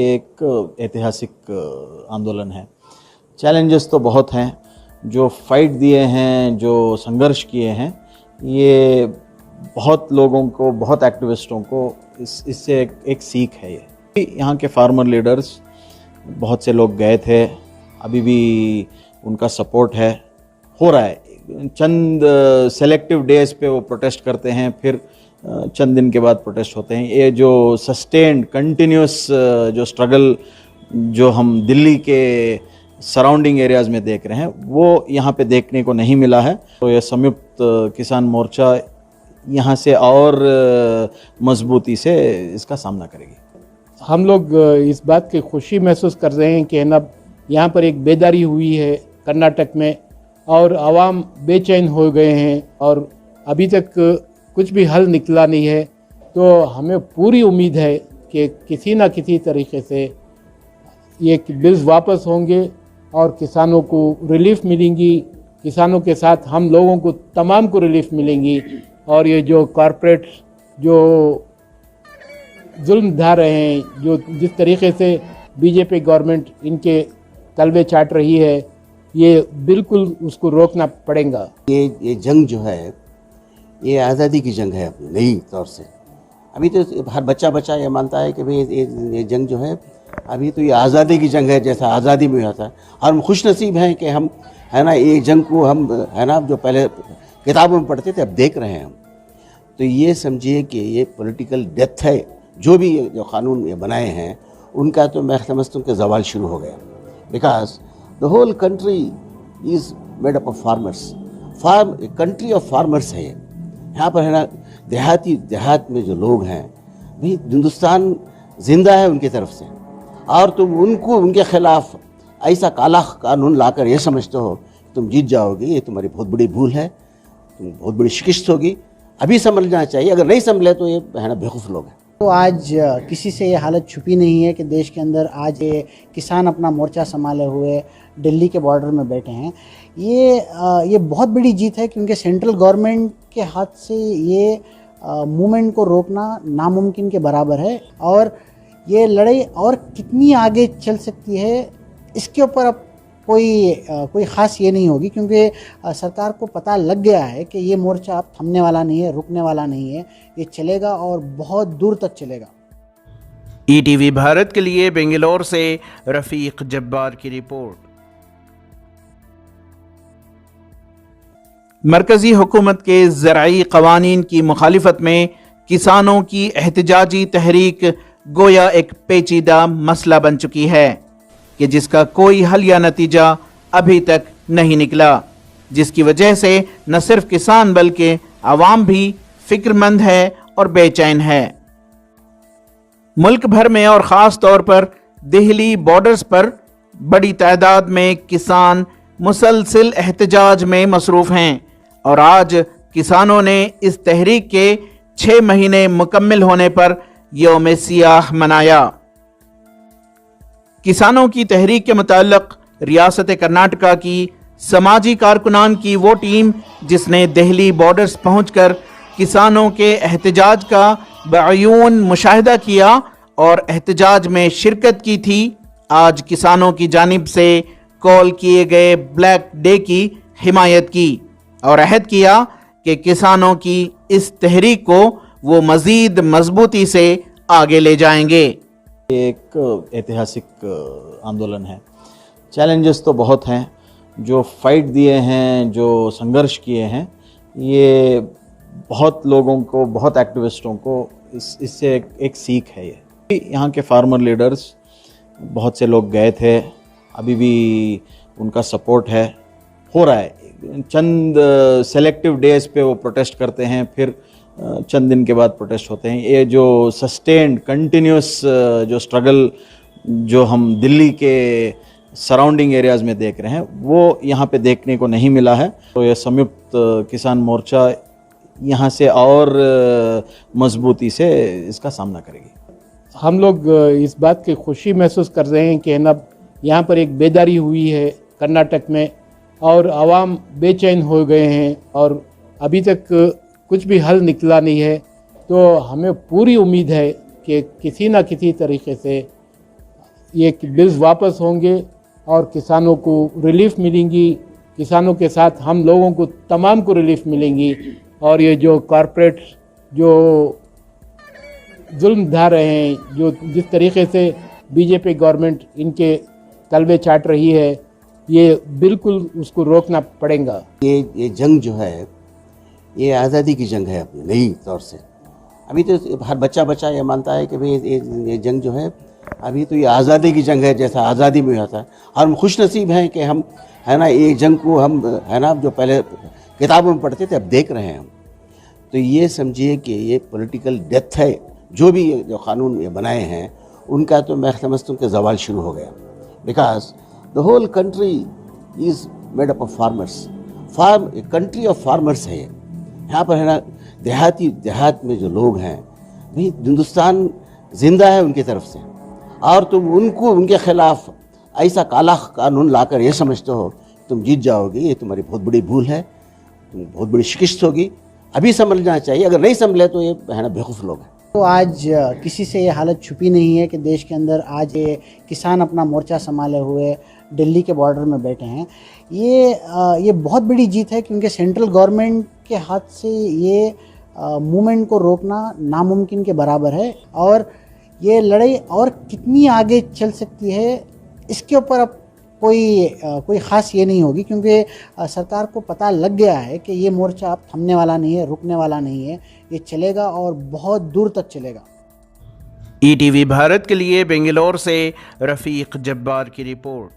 ये एक ऐतिहासिक आंदोलन है। चैलेंजेस तो बहुत हैं, जो फाइट दिए हैं, जो संघर्ष किए हैं, ये बहुत लोगों को, बहुत एक्टिविस्टों को इससे एक सीख है। ये यहाँ के फार्मर लीडर्स, बहुत से लोग गए थे, अभी भी उनका सपोर्ट है, हो रहा है। चंद सेलेक्टिव डेज पे वो प्रोटेस्ट करते हैं, फिर चंद दिन के बाद प्रोटेस्ट होते हैं। ये जो सस्टेन्ड कंटिन्यूस जो स्ट्रगल जो हम दिल्ली के सराउंडिंग एरियाज़ में देख रहे हैं, वो यहाँ पे देखने को नहीं मिला है। तो ये संयुक्त किसान मोर्चा यहाँ से और मजबूती से इसका सामना करेगी। हम लोग इस बात की खुशी महसूस कर रहे हैं कि ना यहाँ पर एक बेदारी हुई है कर्नाटक में, और आवाम बेचैन हो गए हैं और अभी तक कुछ भी हल निकला नहीं है। तो हमें पूरी उम्मीद है कि किसी ना किसी तरीके से ये बिल्स वापस होंगे और किसानों को रिलीफ मिलेंगी। किसानों के साथ हम लोगों को तमाम को रिलीफ मिलेंगी, और ये जो कॉरपोरेट जो जुल्म ढा रहे हैं, जो जिस तरीके से बीजेपी गवर्नमेंट इनके तलवे चाट रही है, ये बिल्कुल उसको रोकना पड़ेगा। ये जंग जो है, ये आज़ादी की जंग है अपनी नई तौर से। अभी तो हर बच्चा ये मानता है कि भाई ये जंग जो है, अभी तो ये आज़ादी की जंग है, जैसा आज़ादी में होता है। और हम खुश नसीब हैं कि हम, है ना, ये जंग को हम, है ना, जो पहले किताबों में पढ़ते थे, अब देख रहे हैं हम। तो ये समझिए कि ये पॉलिटिकल डेथ है। जो भी जो कानून ये बनाए हैं, उनका तो मैं समझता हूँ कि ज़वाल शुरू हो गया। Because the whole country is made up of farmers. Country of farmers है ये। यहाँ पर, है ना, देहात में जो लोग हैं, भाई हिंदुस्तान जिंदा है उनकी तरफ से, और तुम उनको, उनके खिलाफ ऐसा काला कानून लाकर ये समझते हो तुम जीत जाओगे, ये तुम्हारी बहुत बड़ी भूल है, तुम बहुत बड़ी शिकस्त होगी। अभी समझना चाहिए, अगर नहीं समझे तो ये, है ना, बेवकूफ़ लोग हैं। तो आज किसी से ये हालत छुपी नहीं है कि देश के अंदर आज ये किसान अपना मोर्चा संभाले हुए दिल्ली के बॉर्डर में बैठे हैं। ये बहुत बड़ी जीत है, क्योंकि सेंट्रल गवर्नमेंट के हाथ से ये मूवमेंट को रोकना नामुमकिन के बराबर है। और ये लड़ाई और कितनी आगे चल सकती है, इसके ऊपर अब कोई ख़ास ये नहीं होगी, क्योंकि सरकार को पता लग गया है कि ये मोर्चा अब थमने वाला नहीं है, रुकने वाला नहीं है। ये चलेगा और बहुत दूर तक चलेगा। ईटीवी भारत के लिए बेंगलोर से रफीक जब्बार की रिपोर्ट। मरकजी हुकूमत के ज़राई क़वानीन की मुखालिफत में किसानों की एहतजाजी तहरीक गोया एक पेचीदा मसला बन चुकी है कि जिसका कोई हल या नतीजा अभी तक नहीं निकला, जिसकी वजह से न सिर्फ किसान बल्कि आवाम भी फिक्रमंद है और बेचैन है। मुल्क भर में और ख़ास तौर पर दिल्ली बॉर्डर्स पर बड़ी तादाद में किसान मुसलसिल एहतजाज में मसरूफ़ हैं, और आज किसानों ने इस तहरीक के 6 महीने मुकम्मिल होने पर यौम सियाह मनाया। किसानों की तहरीक के मुताल्लिक रियासत कर्नाटका की समाजी कारकुनान की वो टीम जिसने दिल्ली बॉर्डर्स पहुंचकर किसानों के एहतजाज का बअयून मुशाहिदा किया और एहतजाज में शिरकत की थी, आज किसानों की जानिब से कॉल किए गए ब्लैक डे की हिमायत की और अहद किया कि किसानों की इस तहरीक को वो मज़ीद मजबूती से आगे ले जाएंगे। एक ऐतिहासिक आंदोलन है। चैलेंजेस तो बहुत हैं, जो फाइट दिए हैं, जो संघर्ष किए हैं, ये बहुत लोगों को, बहुत एक्टिविस्टों को इससे एक सीख है। ये यहाँ के फार्मर लीडर्स, बहुत से लोग गए थे, अभी भी उनका सपोर्ट है, हो रहा है। चंद सेलेक्टिव डेज पे वो प्रोटेस्ट करते हैं, फिर चंद दिन के बाद प्रोटेस्ट होते हैं। ये जो सस्टेन्ड कंटिन्यूस जो स्ट्रगल जो हम दिल्ली के सराउंडिंग एरियाज़ में देख रहे हैं, वो यहाँ पे देखने को नहीं मिला है। तो ये संयुक्त किसान मोर्चा यहाँ से और मजबूती से इसका सामना करेगी। हम लोग इस बात की खुशी महसूस कर रहे हैं कि ना यहाँ पर एक बेदारी हुई है कर्नाटक में, और आवाम बेचैन हो गए हैं और अभी तक कुछ भी हल निकला नहीं है। तो हमें पूरी उम्मीद है कि किसी ना किसी तरीके से ये बिल्स वापस होंगे और किसानों को रिलीफ मिलेंगी। किसानों के साथ हम लोगों को तमाम को रिलीफ मिलेंगी और ये जो कॉरपोरेट जो जुल्म ढा रहे हैं, जो जिस तरीके से बीजेपी गवर्नमेंट इनके तलवे चाट रही है, ये बिल्कुल उसको रोकना पड़ेगा। ये जंग जो है ये आज़ादी की जंग है अपनी नई तौर से। अभी तो हर बच्चा ये मानता है कि भाई ये जंग जो है अभी तो ये आज़ादी की जंग है जैसा आज़ादी में हुआ था। और हम खुश नसीब हैं कि हम है ना ये जंग को हम है ना जो पहले किताबों में पढ़ते थे अब देख रहे हैं हम। तो ये समझिए कि ये पॉलिटिकल डेथ है। जो भी जो कानून ये बनाए हैं उनका तो मैं समझता हूँ कि जवाल शुरू हो गया। Because the whole country is made up of farmers. Country of farmers है यहाँ पर है ना। देहात में जो लोग हैं भाई हिंदुस्तान जिंदा है उनकी तरफ से, और तुम उनके खिलाफ ऐसा काला कानून लाकर ये समझते हो तुम जीत जाओगे, ये तुम्हारी बहुत बड़ी भूल है, तुम बहुत बड़ी शिकस्त होगी। अभी समझना चाहिए, अगर नहीं समझे तो ये है ना बेवकूफ़ लोग हैं। तो आज किसी से ये हालत छुपी नहीं है कि देश के अंदर आज ये किसान अपना मोर्चा संभाले हुए दिल्ली के बॉर्डर में बैठे हैं। ये बहुत बड़ी जीत है क्योंकि सेंट्रल गवर्नमेंट के हाथ से ये मूवमेंट को रोकना नामुमकिन के बराबर है। और ये लड़ाई और कितनी आगे चल सकती है इसके ऊपर अब कोई ख़ास ये नहीं होगी, क्योंकि सरकार को पता लग गया है कि ये मोर्चा अब थमने वाला नहीं है, रुकने वाला नहीं है, ये चलेगा और बहुत दूर तक चलेगा। ईटीवी भारत के लिए बेंगलोर से रफ़ीक जब्बार की रिपोर्ट।